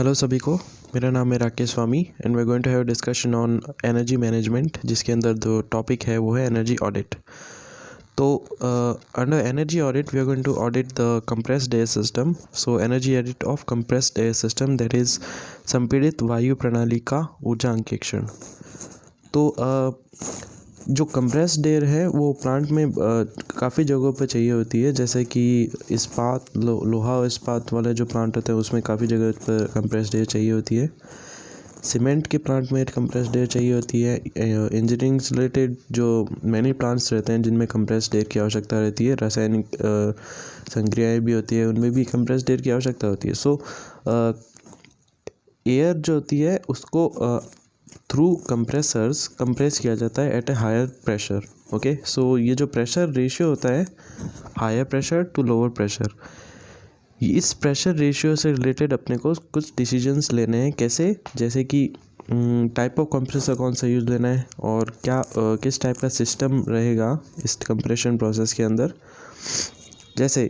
Hello सभी को, मेरा नाम है Rakesh Swami and we are going to have discussion on energy management, जिसके अंदर जो टॉपिक है वो है एनर्जी ऑडिट। तो under energy audit we are going to audit the compressed air system. So energy audit of compressed air system, that is संपीड़ित वायु प्रणाली का ऊर्जा अंकेक्षण। तो जो कंप्रेस्ड एयर है वो प्लांट में काफ़ी जगहों पर चाहिए होती है, जैसे कि इस्पात लोहा और इस्पात वाले जो प्लांट होते हैं उसमें काफ़ी जगह पर कंप्रेस्ड एयर चाहिए होती है। सीमेंट के प्लांट में कंप्रेस्ड एयर चाहिए होती है। इंजीनियरिंग से रिलेटेड जो मैनी प्लांट्स रहते हैं जिनमें कंप्रेस्ड एयर की आवश्यकता रहती है, रासायनिक संक्रियाएँ भी होती है, उनमें भी कंप्रेस्ड एयर की आवश्यकता होती है। सो एयर जो होती है उसको थ्रू कंप्रेसर्स कंप्रेस किया जाता है at a higher pressure. Okay, so ये जो प्रेशर रेशियो होता है higher pressure to lower pressure, इस प्रेशर रेशियो से रिलेटेड अपने को कुछ डिसीजंस लेने हैं। कैसे? जैसे कि टाइप ऑफ कंप्रेसर कौन सा यूज़ लेना है और क्या किस टाइप का सिस्टम रहेगा इस कंप्रेशन प्रोसेस के अंदर। जैसे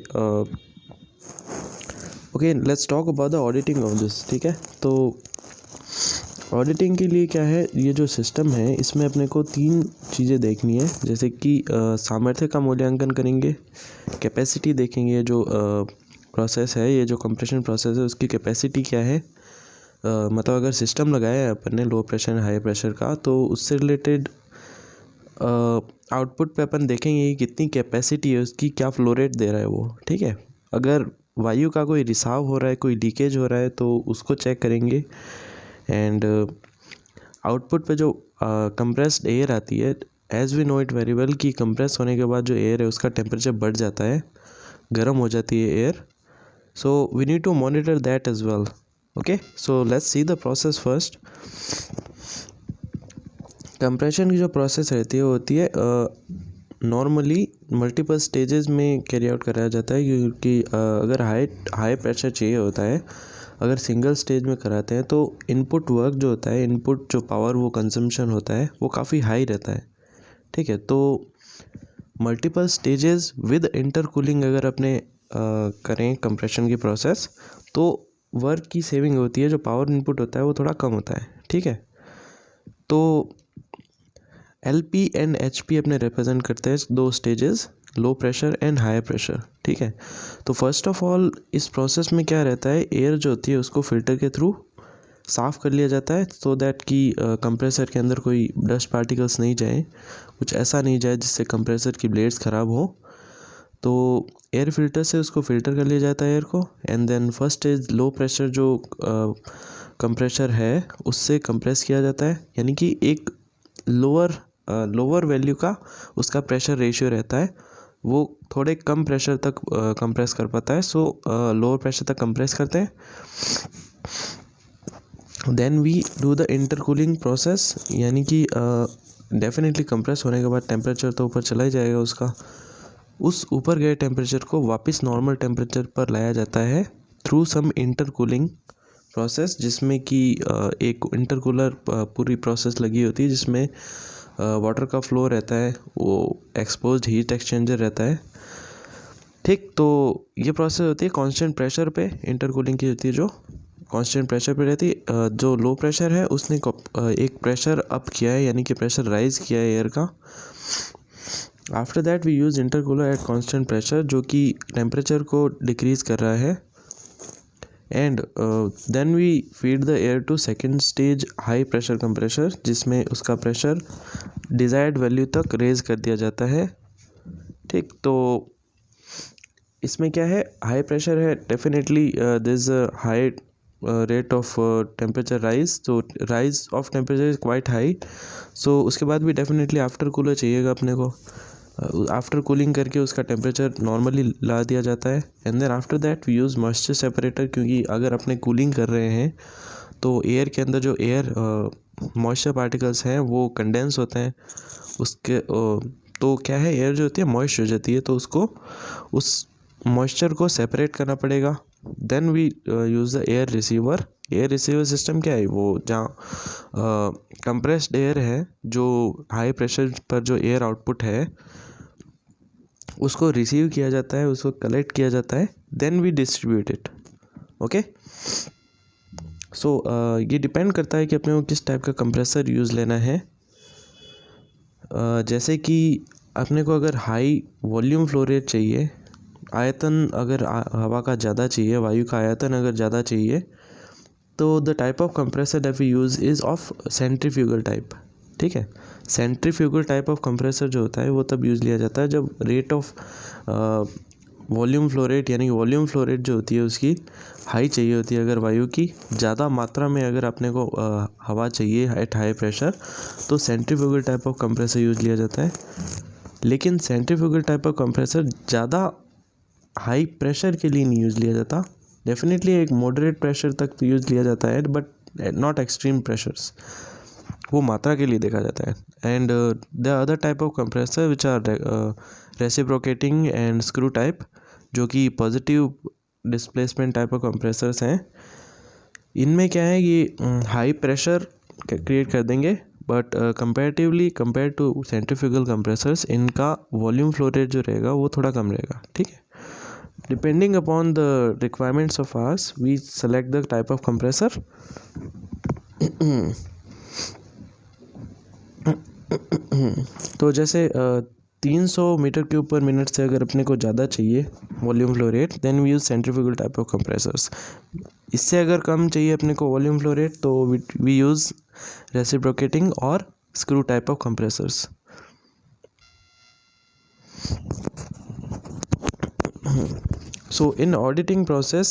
okay, let's talk about the auditing of this. ठीक है, तो ऑडिटिंग के लिए क्या है, ये जो सिस्टम है इसमें अपने को 3 चीज़ें देखनी है। जैसे कि सामर्थ्य का मूल्यांकन करेंगे, कैपेसिटी देखेंगे, जो प्रोसेस है, ये जो कंप्रेशन प्रोसेस है उसकी कैपेसिटी क्या है। मतलब अगर सिस्टम लगाया है अपन ने लो प्रेशर हाई प्रेशर का, तो उससे रिलेटेड आउटपुट पे अपन देखेंगे कि कितनी कैपेसिटी है उसकी, क्या फ्लो रेट दे रहा है वो। ठीक है, अगर वायु का कोई रिसाव हो रहा है, कोई लीकेज हो रहा है, तो उसको चेक करेंगे। एंड आउटपुट पे जो कंप्रेस्ड एयर आती है, as we know it very well कि कंप्रेस होने के बाद जो एयर है उसका टेम्परेचर बढ़ जाता है, गर्म हो जाती है air. So we need to monitor that as well. Okay, so let's see the process first. Compression की जो प्रोसेस रहती है वो होती है नॉर्मली मल्टीपल स्टेजेस में कैरी आउट कराया जाता है, क्योंकि अगर हाई प्रेशर चाहिए होता है, अगर सिंगल स्टेज में कराते हैं तो इनपुट वर्क जो होता है, इनपुट जो पावर वो कंजम्पशन होता है वो काफ़ी हाई रहता है। ठीक है, तो मल्टीपल स्टेजेस विद इंटरकूलिंग अगर अपने करें कंप्रेशन की प्रोसेस, तो वर्क की सेविंग होती है, जो पावर इनपुट होता है वो थोड़ा कम होता है। ठीक है, तो LP एंड HP अपने रिप्रेजेंट करते हैं 2 stages, low pressure and high pressure. ठीक है, तो फर्स्ट ऑफ ऑल इस प्रोसेस में क्या रहता है, एयर जो होती है उसको फिल्टर के थ्रू साफ़ कर लिया जाता है, सो दैट कि कंप्रेसर के अंदर कोई डस्ट पार्टिकल्स नहीं जाए, कुछ ऐसा नहीं जाए जिससे कंप्रेसर की ब्लेड्स ख़राब हो। तो एयर फिल्टर से उसको फ़िल्टर कर लिया जाता है एयर को। And then first stage low pressure जो कंप्रेसर है उससे कंप्रेस किया जाता है, यानी कि एक लोअर वैल्यू का उसका प्रेशर रेशियो रहता है, वो थोड़े कम प्रेशर तक कंप्रेस कर पाता है। सो लोअर प्रेशर तक कंप्रेस करते हैं। Then we do the intercooling process, यानी कि डेफिनेटली कंप्रेस होने के बाद टेम्परेचर तो ऊपर चला ही जाएगा उसका, उस ऊपर गए टेम्परेचर को वापस नॉर्मल टेम्परेचर पर लाया जाता है थ्रू सम इंटरकूलिंग प्रोसेस, जिसमें कि एक इंटरकूलर पूरी प्रोसेस लगी होती है, जिसमें वाटर का फ्लो रहता है, वो एक्सपोज्ड हीट एक्सचेंजर रहता है। ठीक, तो ये प्रोसेस होती है कांस्टेंट प्रेशर पे, इंटरकूलिंग की होती है जो कांस्टेंट प्रेशर पे रहती है। जो लो प्रेशर है उसने एक प्रेशर अप किया है, यानी कि प्रेशर राइज किया है एयर का। After that we use intercooler at constant pressure, जो कि टेम्परेचर को डिक्रीज़ कर रहा है। And then we feed the air to second stage high pressure compressor, जिसमें उसका प्रेशर डिज़ायर्ड वैल्यू तक रेज कर दिया जाता है। ठीक, तो इसमें क्या है, हाई प्रेशर है, definitely this is a high rate of temperature rise, तो rise of temperature is quite high. So उसके बाद भी डेफिनेटली आफ्टर कूलर चाहिएगा अपने को, आफ्टर कूलिंग करके उसका टेम्परेचर नॉर्मली ला दिया जाता है। And then after that we use moisture separator, क्योंकि अगर अपने कूलिंग कर रहे हैं तो एयर के अंदर जो एयर मॉइस्चर पार्टिकल्स हैं वो कंडेंस होते हैं उसके, तो क्या है, एयर जो होती है मॉइस्ट हो जाती है, तो उसको उस मॉइस्चर को सेपरेट करना पड़ेगा। Then we use the air receiver. Air receiver system क्या है, वो जहाँ कंप्रेस्ड एयर है, जो हाई प्रेशर पर जो एयर आउटपुट है उसको रिसीव किया जाता है, उसको कलेक्ट किया जाता है, then we distribute it. Okay, so ये डिपेंड करता है कि अपने को किस टाइप का कंप्रेसर यूज़ लेना है। जैसे कि अपने को अगर हाई वॉल्यूम फ्लो रेट चाहिए, आयतन अगर हवा का ज़्यादा चाहिए, वायु का आयतन अगर ज़्यादा चाहिए, तो the type of compressor that we use is of centrifugal type. ठीक है, सेंट्रीफ्यूगल टाइप ऑफ कंप्रेसर जो होता है वो तब यूज़ लिया जाता है जब rate of volume flow rate, यानी वॉल्यूम फ्लो रेट जो होती है उसकी हाई चाहिए होती है। अगर वायु की ज़्यादा मात्रा में अगर अपने को हवा चाहिए एट हाई प्रेशर, तो centrifugal type of compressor use लिया जाता है। लेकिन सेंट्रीफ्यूगल टाइप ऑफ कंप्रेसर ज़्यादा हाई प्रेशर के लिए नहीं यूज़ लिया जाता। डेफिनेटली एक मॉडरेट प्रेशर तक तो यूज़ लिया जाता है, बट नॉट एक्सट्रीम प्रेशर्स, वो मात्रा के लिए देखा जाता है। And the other type of compressor which are reciprocating and screw type, जो कि positive displacement type of compressors हैं। इनमें क्या है, ये हाई प्रेशर क्रिएट कर देंगे, but comparatively compare to centrifugal compressors इनका वॉल्यूम फ्लो रेट जो रहेगा वो थोड़ा कम रहेगा। ठीक है, depending upon the requirements of ours we select the type of compressor. तो जैसे 300 मीटर क्यूब पर मिनट से अगर अपने को ज़्यादा चाहिए volume flow rate, then we use centrifugal type of compressors. इससे अगर कम चाहिए अपने को वॉल्यूम फ्लो रेट, तो वी यूज़ रेसिप्रोकेटिंग और screw type of compressors. So in auditing process,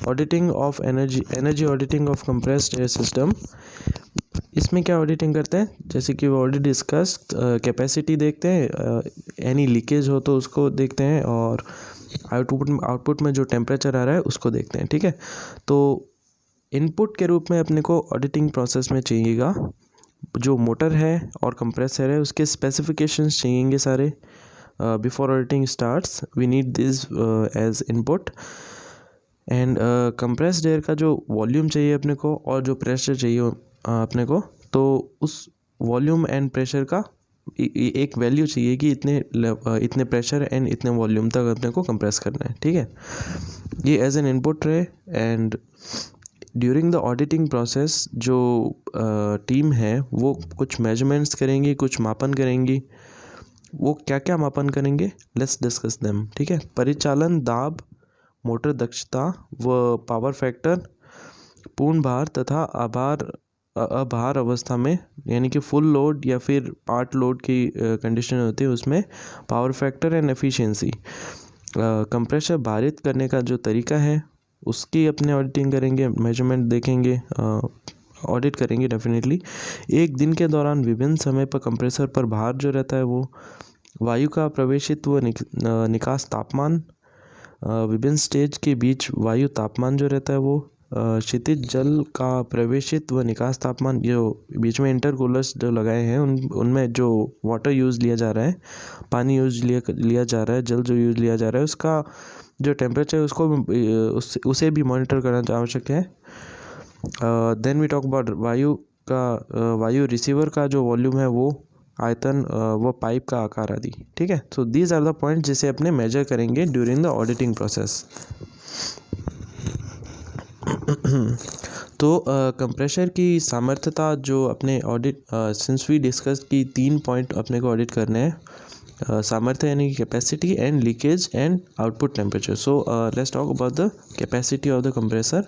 auditing of energy auditing of compressed air system, इसमें क्या ऑडिटिंग करते हैं, जैसे कि वो ऑलरेडी डिस्कस्ड, कैपेसिटी देखते हैं, एनी लीकेज हो तो उसको देखते हैं, और आउटपुट में जो टेम्परेचर आ रहा है उसको देखते हैं। ठीक है, तो इनपुट के रूप में अपने को ऑडिटिंग प्रोसेस में चाहिएगा जो मोटर है और कंप्रेसर है उसके स्पेसिफिकेशंस चाहिएंगे सारे। Before auditing starts we need this as input. And compressed air का जो वॉल्यूम चाहिए अपने को और जो प्रेशर चाहिए अपने को, तो उस वॉल्यूम एंड प्रेशर का एक वैल्यू चाहिए कि इतने प्रेशर एंड इतने वॉल्यूम तक अपने को कंप्रेस करना है। ठीक है, ये एज एन इनपुट रहे। And during the auditing process जो टीम है वो कुछ मेजरमेंट्स करेंगी, कुछ मापन करेंगी। वो क्या क्या मापन करेंगे, लेट्स डिस्कस देम। ठीक है, परिचालन दाब, मोटर दक्षता व पावर फैक्टर, पूर्ण भार तथा अभार अवस्था में, यानी कि फुल लोड या फिर पार्ट लोड की कंडीशन होती है उसमें power factor and efficiency. Compressor भारित करने का जो तरीका है उसकी अपने ऑडिटिंग करेंगे, मेजरमेंट देखेंगे, ऑडिट करेंगे डेफिनेटली। एक दिन के दौरान विभिन्न समय पर कंप्रेसर पर भार जो रहता है वो, वायु का प्रवेशित व निकास तापमान, विभिन्न स्टेज के बीच वायु तापमान जो रहता है वो, क्षितिज जल का प्रवेशित व निकास तापमान, जो बीच में इंटरकूलर्स जो लगाए हैं उनमें जो वाटर यूज़ लिया जा रहा है, पानी यूज़ लिया जा रहा है, जल जो यूज़ लिया जा रहा है, उसका जो टेम्परेचर है उसको उसे भी मॉनिटर करना आवश्यक है। देन वी टॉक अबाउट वायु रिसीवर का जो वॉल्यूम है वो, आयतन, वो पाइप का आकार आदि। ठीक है, so these are the points जिसे अपने मेजर करेंगे ड्यूरिंग द ऑडिटिंग प्रोसेस। तो कंप्रेसर की सामर्थ्यता जो अपने ऑडिट, सिंस वी डिस्कस की 3 पॉइंट अपने को ऑडिट करने हैं, सामर्थ्य यानी कि capacity and leakage and output temperature. So let's talk about the capacity of the compressor.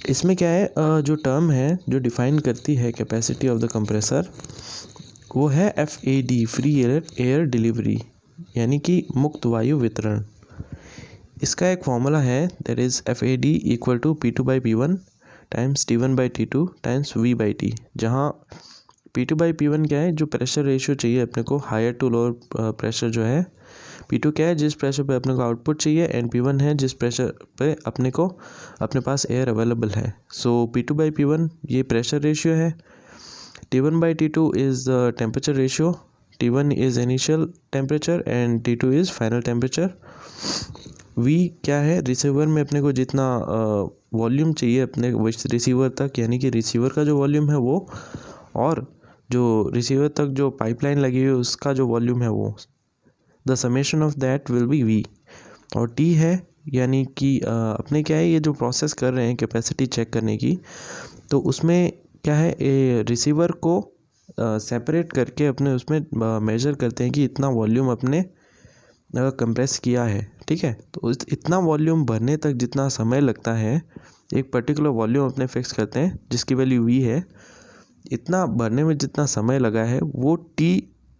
इसमें क्या है, जो टर्म है जो डिफाइन करती है कैपेसिटी ऑफ द कंप्रेसर, वो है FAD, फ्री एयर डिलीवरी, यानी कि मुक्त वायु वितरण। इसका एक फॉर्मूला है, that is FAD equal to P2/P1 times T1/T2 times V/T, जहाँ P2/P1 क्या है, जो प्रेशर रेशियो चाहिए अपने को, हायर टू लोअर प्रेशर जो है। P2 क्या है, जिस प्रेशर पे अपने को आउटपुट चाहिए, एंड P1 है जिस प्रेशर पे अपने पास एयर अवेलेबल है। सो P2/P1 ये प्रेशर रेशियो है। T1/T2 is the temperature ratio. T1 is initial temperature and T2 is final temperature. V क्या है, रिसीवर में अपने को जितना वॉल्यूम चाहिए अपने रिसीवर तक, यानी कि रिसीवर का जो वॉल्यूम है वो, और जो रिसीवर तक जो पाइपलाइन लगी हुई है उसका जो वॉल्यूम है वो, the summation of that will be V। और T है यानी कि अपने क्या है, ये जो प्रोसेस कर रहे हैं कैपेसिटी चेक करने की, तो उसमें क्या है, रिसीवर को सेपरेट करके अपने उसमें मेजर करते हैं कि इतना वॉल्यूम अपने कंप्रेस किया है। ठीक है, तो इतना वॉल्यूम भरने तक जितना समय लगता है, एक पर्टिकुलर वॉल्यूम अपने फिक्स करते हैं जिसकी वैल्यू वी है, इतना भरने में जितना समय लगा है वो टी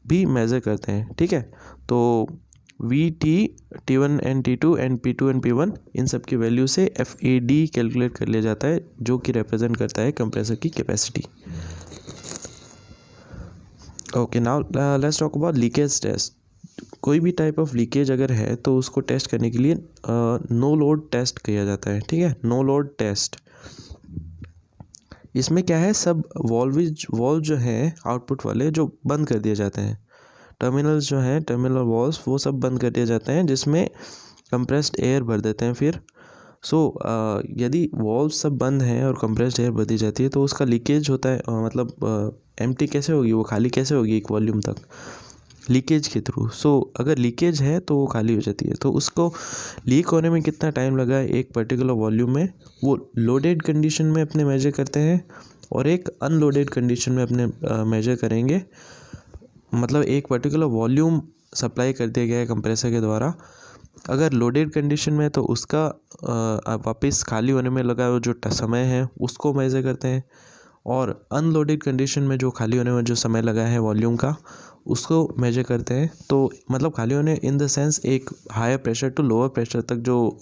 भी मेज़र करते हैं। ठीक है, तो we T, T1 and T2 and P2 and P1, इन सब की वैल्यू से FAD कैलकुलेट कर लिया जाता है, जो कि रिप्रेजेंट करता है कंप्रेसर की capacity. Okay, now let's talk about leakage test. कोई भी टाइप ऑफ लीकेज अगर है तो उसको टेस्ट करने के लिए नो लोड टेस्ट किया जाता है। ठीक है, नो लोड टेस्ट, इसमें क्या है, सब वॉल्व जो है आउटपुट वाले जो बंद कर दिए जाते हैं, टर्मिनल्स जो हैं, टर्मिनल वॉल्व्स, वो सब बंद कर दिए जाते हैं, जिसमें कंप्रेस्ड एयर भर देते हैं फिर। यदि वॉल्व सब बंद हैं और कंप्रेस्ड एयर भर दी जाती है तो उसका लीकेज होता है, मतलब एम्प्टी कैसे होगी, वो खाली कैसे होगी एक वॉल्यूम तक, लीकेज के थ्रू। अगर लीकेज है तो वो खाली हो जाती है। तो उसको लीक होने में कितना टाइम लगा है एक पर्टिकुलर वॉल्यूम में, वो लोडेड कंडीशन में अपने मेजर करते हैं, और एक अनलोडेड कंडीशन में अपने मेजर करेंगे। मतलब एक पर्टिकुलर वॉल्यूम सप्लाई कर दिया गया है कंप्रेसर के द्वारा, अगर लोडेड कंडीशन में तो उसका वापस खाली होने में लगा जो समय है उसको मेजर करते हैं, और अनलोडेड कंडीशन में जो खाली होने में जो समय लगा है वॉल्यूम का, उसको मेजर करते हैं। तो मतलब खाली होने इन द सेंस एक higher pressure to lower pressure तक जो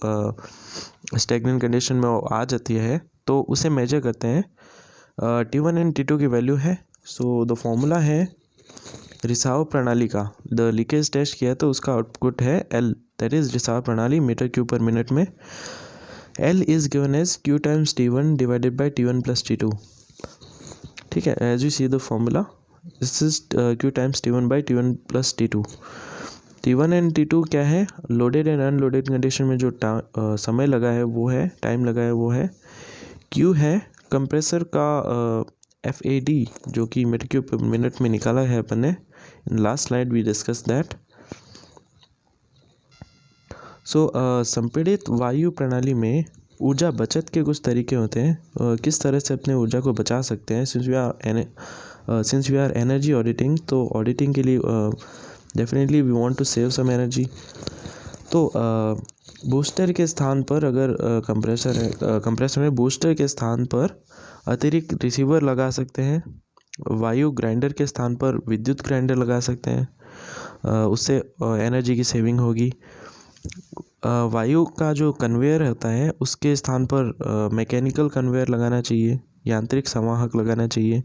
स्टैग्नेंट कंडीशन में आ जाती है, तो उसे मेजर करते हैं। T1 एंड T2 की वैल्यू है। द फॉर्मूला है रिसाव प्रणाली का, द लीकेज टेस्ट किया तो उसका आउटपुट है L, दैट इज रिसाव प्रणाली मीटर क्यूब पर मिनट में। L is given as Q times T1 divided by T1 plus T2। ठीक है, as you see the formula, this is Q times T1 by T1 plus T2। T1 and T2 क्या है, loaded and unloaded condition में जो समय लगा है वो है, टाइम लगा है वो है। Q है कंप्रेसर का FAD, जो कि मीटर क्यूब पर मिनट में निकाला है अपन ने, in last slide we discuss that. संपीड़ित वायु प्रणाली में ऊर्जा बचत के कुछ तरीके होते हैं, किस तरह से अपने ऊर्जा को बचा सकते हैं। Since we are energy auditing, तो ऑडिटिंग के लिए definitely we want to save some energy. तो बूस्टर के स्थान पर अगर कंप्रेसर में बूस्टर के स्थान पर अतिरिक्त रिसीवर लगा सकते हैं, वायु ग्राइंडर के स्थान पर विद्युत ग्राइंडर लगा सकते हैं, उससे एनर्जी की सेविंग होगी। वायु का जो कन्वेयर होता है उसके स्थान पर मैकेनिकल कन्वेयर लगाना चाहिए, यांत्रिक संवाहक लगाना चाहिए।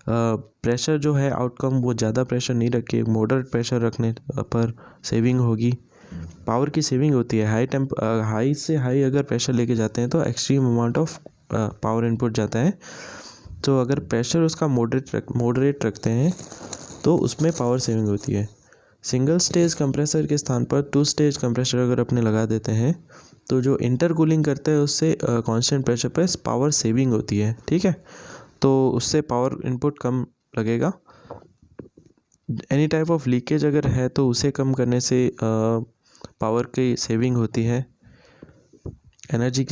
प्रेशर जो है आउटकम, वो ज़्यादा प्रेशर नहीं रखे, मॉडरेट प्रेशर रखने पर सेविंग होगी। पावर की सेविंग होती है, हाई से हाई अगर प्रेशर लेके जाते हैं तो extreme amount of power input जाता है। तो अगर प्रेशर उसका मॉडरेट रखते हैं तो उसमें पावर सेविंग होती है। सिंगल स्टेज कंप्रेसर के स्थान पर 2 स्टेज कंप्रेसर अगर अपने लगा देते हैं तो जो इंटरकूलिंग करते हैं उससे कांस्टेंट प्रेशर पर पावर सेविंग होती है। ठीक है, तो उससे पावर इनपुट कम लगेगा। एनी टाइप ऑफ लीकेज अगर है तो उसे कम करने से पावर की सेविंग होती है, एनर्जी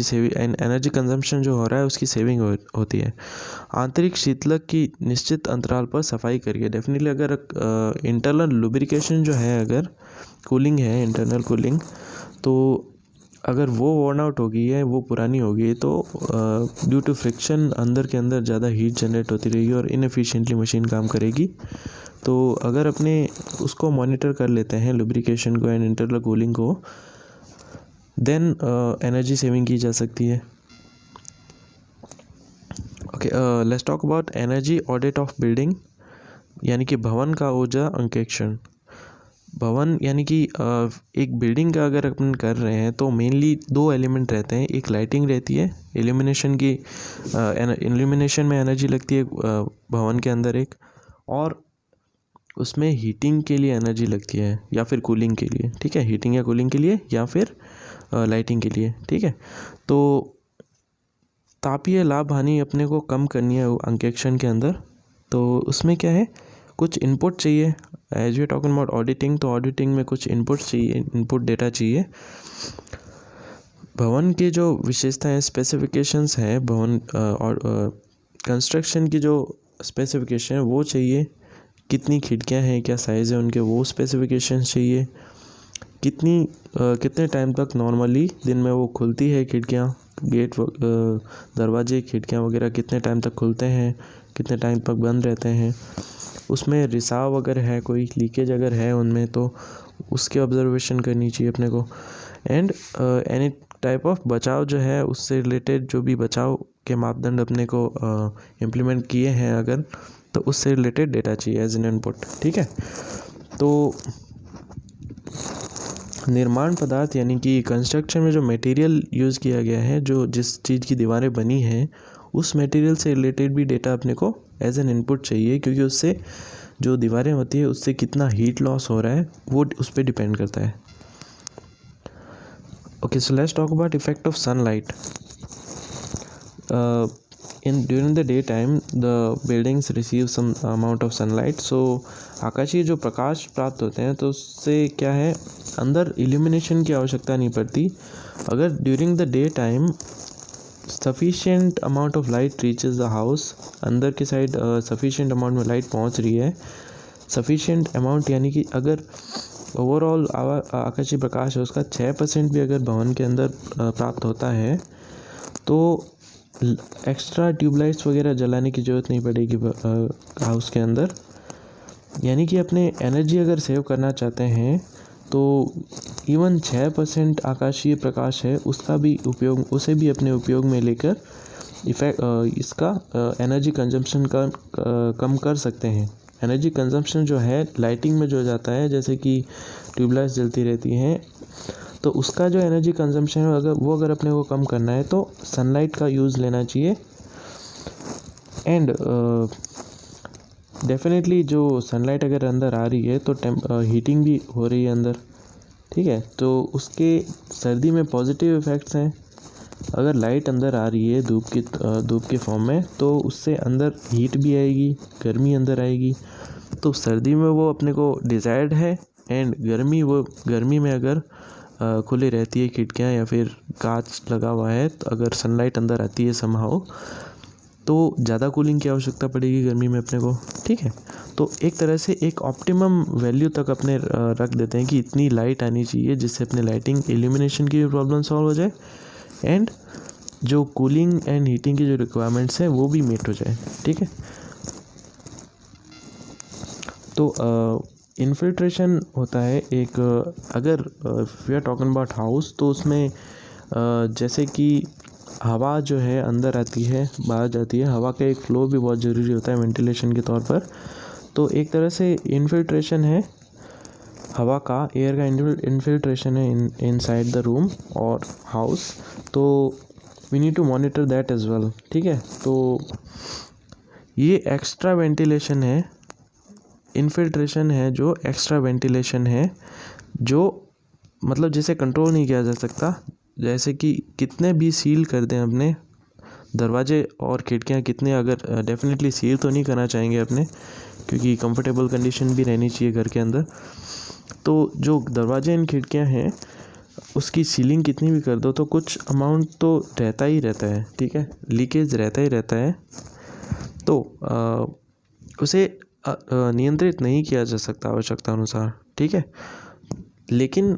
कंजम्पशन जो हो रहा है उसकी सेविंग होती है। आंतरिक शीतलक की निश्चित अंतराल पर सफाई करिए। डेफिनेटली अगर इंटरनल लुब्रिकेशन जो है, अगर कूलिंग है, इंटरनल कूलिंग, तो अगर वो वर्न आउट हो गई है, वो पुरानी हो गई, तो ड्यू टू फ्रिक्शन अंदर के अंदर ज़्यादा हीट जनरेट होती रहेगी और इनएफिशिएंटली मशीन काम करेगी। तो अगर अपने उसको मॉनिटर कर लेते हैं लुब्रिकेशन को एंड इंटरनल कूलिंग को, देन एनर्जी सेविंग की जा सकती है। Okay, let's talk about energy audit of building, यानी कि भवन का ऊर्जा अंकेक्षण। भवन यानी कि एक बिल्डिंग का अगर अपन कर रहे हैं तो मेनली 2 एलिमेंट रहते हैं। एक लाइटिंग रहती है, इल्यूमिनेशन में एनर्जी लगती है भवन के अंदर एक, और उसमें हीटिंग के लिए एनर्जी लगती है या फिर कूलिंग के लिए। ठीक है, हीटिंग या कूलिंग के लिए या फिर लाइटिंग के लिए। ठीक है, तो तापीय लाभ हानि अपने को कम करनी है अंकेक्षण के अंदर। तो उसमें क्या है, कुछ इनपुट चाहिए। As we talking about auditing, तो ऑडिटिंग में कुछ इनपुट चाहिए, इनपुट डेटा चाहिए। भवन की जो विशेषताएं स्पेसिफिकेशंस हैं, भवन और कंस्ट्रक्शन की जो स्पेसिफिकेशन है वो चाहिए, कितनी खिड़कियां हैं, क्या साइज़ है उनके, वो स्पेसिफिकेशंस चाहिए, कितने टाइम तक नॉर्मली दिन में वो खुलती है खिड़कियां, गेट दरवाजे खिड़कियां वगैरह कितने टाइम तक खुलते हैं, कितने टाइम तक बंद रहते हैं, उसमें रिसाव अगर है, कोई लीकेज अगर है उनमें तो उसकी ऑब्जर्वेशन करनी चाहिए अपने को। एंड एनी टाइप ऑफ बचाव जो है, उससे रिलेटेड जो भी बचाव के मापदंड अपने को इम्प्लीमेंट किए हैं अगर, तो उससे रिलेटेड डेटा चाहिए एज एन इनपुट। ठीक है, तो निर्माण पदार्थ यानी कि कंस्ट्रक्शन में जो मटेरियल यूज़ किया गया है, जो जिस चीज़ की दीवारें बनी हैं, उस मटेरियल से रिलेटेड भी डेटा अपने को एज एन इनपुट चाहिए, क्योंकि उससे जो दीवारें होती है उससे कितना हीट लॉस हो रहा है वो उस पर डिपेंड करता है। Okay, so let's talk about effect of sunlight during the daytime the buildings receive some amount of sunlight। so आकाशीय जो प्रकाश प्राप्त होते हैं तो उससे क्या है, अंदर इल्यूमिनेशन की आवश्यकता नहीं पड़ती। अगर during the day time sufficient amount of light reaches the house, अंदर की साइड सफिशिएंट अमाउंट में लाइट पहुंच रही है, सफिशिएंट अमाउंट यानी कि अगर ओवरऑल आकाशीय प्रकाश है उसका 6% भी अगर भवन के अंदर प्राप्त होता है तो एक्स्ट्रा ट्यूबलाइट्स वगैरह जलाने की ज़रूरत नहीं पड़ेगी हाउस के अंदर। यानी कि अपने एनर्जी अगर सेव करना चाहते हैं तो इवन 6% आकाशीय प्रकाश है उसका भी उपयोग, उसे भी अपने उपयोग में लेकर इसका एनर्जी कंजम्पशन का कम कर सकते हैं। एनर्जी कंजम्पशन जो है लाइटिंग में जो जाता है, जैसे कि ट्यूबलाइट्स जलती रहती हैं, तो उसका जो एनर्जी कंजम्पशन है अगर अपने को कम करना है तो सनलाइट का यूज़ लेना चाहिए। एंड डेफिनेटली जो सनलाइट अगर अंदर आ रही है तो हीटिंग भी हो रही है अंदर। ठीक है, तो उसके सर्दी में पॉजिटिव इफ़ेक्ट्स हैं। अगर लाइट अंदर आ रही है धूप के फॉर्म में तो उससे अंदर हीट भी आएगी, गर्मी अंदर आएगी, तो सर्दी में वो अपने को डिज़ायर्ड है। एंड गर्मी में अगर खुली रहती है खिड़कियाँ या फिर कांच लगा हुआ है, तो अगर सनलाइट अंदर आती है समहाउ तो ज़्यादा कूलिंग की आवश्यकता पड़ेगी गर्मी में अपने को। ठीक है, तो एक तरह से एक ऑप्टिमम वैल्यू तक अपने रख देते हैं कि इतनी लाइट आनी चाहिए जिससे अपने लाइटिंग इल्यूमिनेशन की भी प्रॉब्लम सॉल्व हो जाए एंड जो कूलिंग एंड हीटिंग की जो रिक्वायरमेंट्स है वो भी मीट हो जाए। ठीक है, तो इन्फिल्ट्रेशन होता है एक, अगर we are talking about house तो उसमें जैसे कि हवा जो है अंदर आती है बाहर जाती है, हवा का एक फ़्लो भी बहुत ज़रूरी होता है वेंटिलेशन के तौर पर। तो एक तरह से इन्फिल्ट्रेशन है हवा का, एयर का इन्फिल्ट्रेशन है इनसाइड द रूम और हाउस, तो we need to monitor that as well. ठीक है, तो ये एक्स्ट्रा वेंटिलेशन है, इन्फिल्ट्रेशन है जो एक्स्ट्रा वेंटिलेशन है, जो मतलब जिसे कंट्रोल नहीं किया जा सकता। जैसे कि कितने भी सील कर दें अपने दरवाजे और खिड़कियां, कितने अगर डेफिनेटली सील तो नहीं करना चाहेंगे अपने, क्योंकि कंफर्टेबल कंडीशन भी रहनी चाहिए घर के अंदर। तो जो दरवाजे एंड खिड़कियां हैं उसकी सीलिंग कितनी भी कर दो तो कुछ अमाउंट तो रहता ही रहता है। ठीक है, लीकेज रहता ही रहता है, तो उसे नियंत्रित नहीं किया जा सकता आवश्यकता अनुसार। ठीक है, लेकिन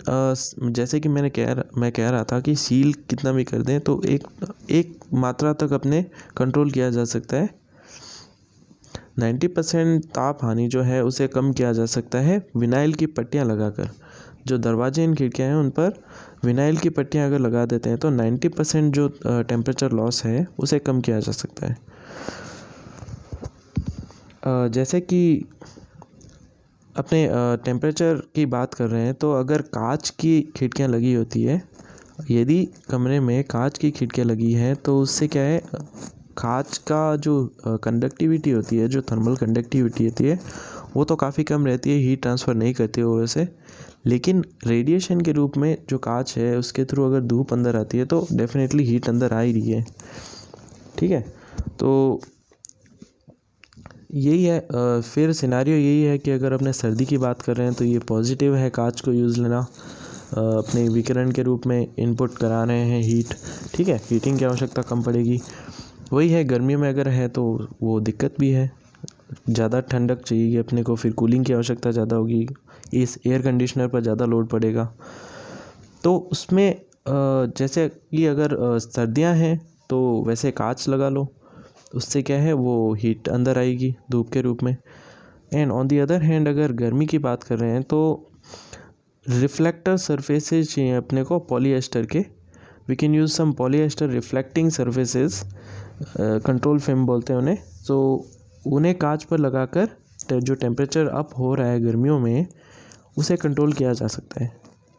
जैसे कि मैं कह रहा था कि सील कितना भी कर दें तो एक मात्रा तक अपने कंट्रोल किया जा सकता है। 90% ताप हानि जो है उसे कम किया जा सकता है विनाइल की पट्टियाँ लगाकर। जो दरवाजे इन खिड़कियाँ हैं उन पर विनाइल की पट्टियाँ अगर लगा देते हैं तो 90% जो टेम्परेचर लॉस है उसे कम किया जा सकता है। जैसे कि अपने टेम्परेचर की बात कर रहे हैं तो अगर कांच की खिड़कियाँ लगी होती है, यदि कमरे में कांच की खिड़कियाँ लगी हैं तो उससे क्या है, कांच का जो कंडक्टिविटी होती है, जो थर्मल कंडक्टिविटी होती है वो तो काफ़ी कम रहती है, हीट ट्रांसफ़र नहीं करती है वैसे, लेकिन रेडिएशन के रूप में जो कांच है उसके थ्रू अगर धूप अंदर आती है तो डेफिनेटली हीट अंदर आ ही रही है। ठीक है, तो यही है। फिर सिनेरियो यही है कि अगर अपने सर्दी की बात कर रहे हैं तो ये पॉजिटिव है कांच को यूज़ लेना। अपने विकिरण के रूप में इनपुट करा रहे हैं हीट, ठीक है, हीटिंग की आवश्यकता कम पड़ेगी। वही है, गर्मियों में अगर है तो वो दिक्कत भी है, ज़्यादा ठंडक चाहिए अपने को, फिर कूलिंग की आवश्यकता ज़्यादा होगी, इस एयर कंडीशनर पर ज़्यादा लोड पड़ेगा। तो उसमें जैसे कि अगर सर्दियां हैं तो वैसे कांच लगा लो, उससे क्या है वो हीट अंदर आएगी धूप के रूप में। And on the other hand अगर गर्मी की बात कर रहे हैं तो रिफ्लेक्टर सरफेसेज चाहिए अपने को पॉलीएस्टर के। We can use some polyester reflecting surfaces, control film बोलते हैं उन्हें। तो उन्हें कांच पर लगाकर जो टेम्परेचर अप हो रहा है गर्मियों में, उसे कंट्रोल किया जा सकता है।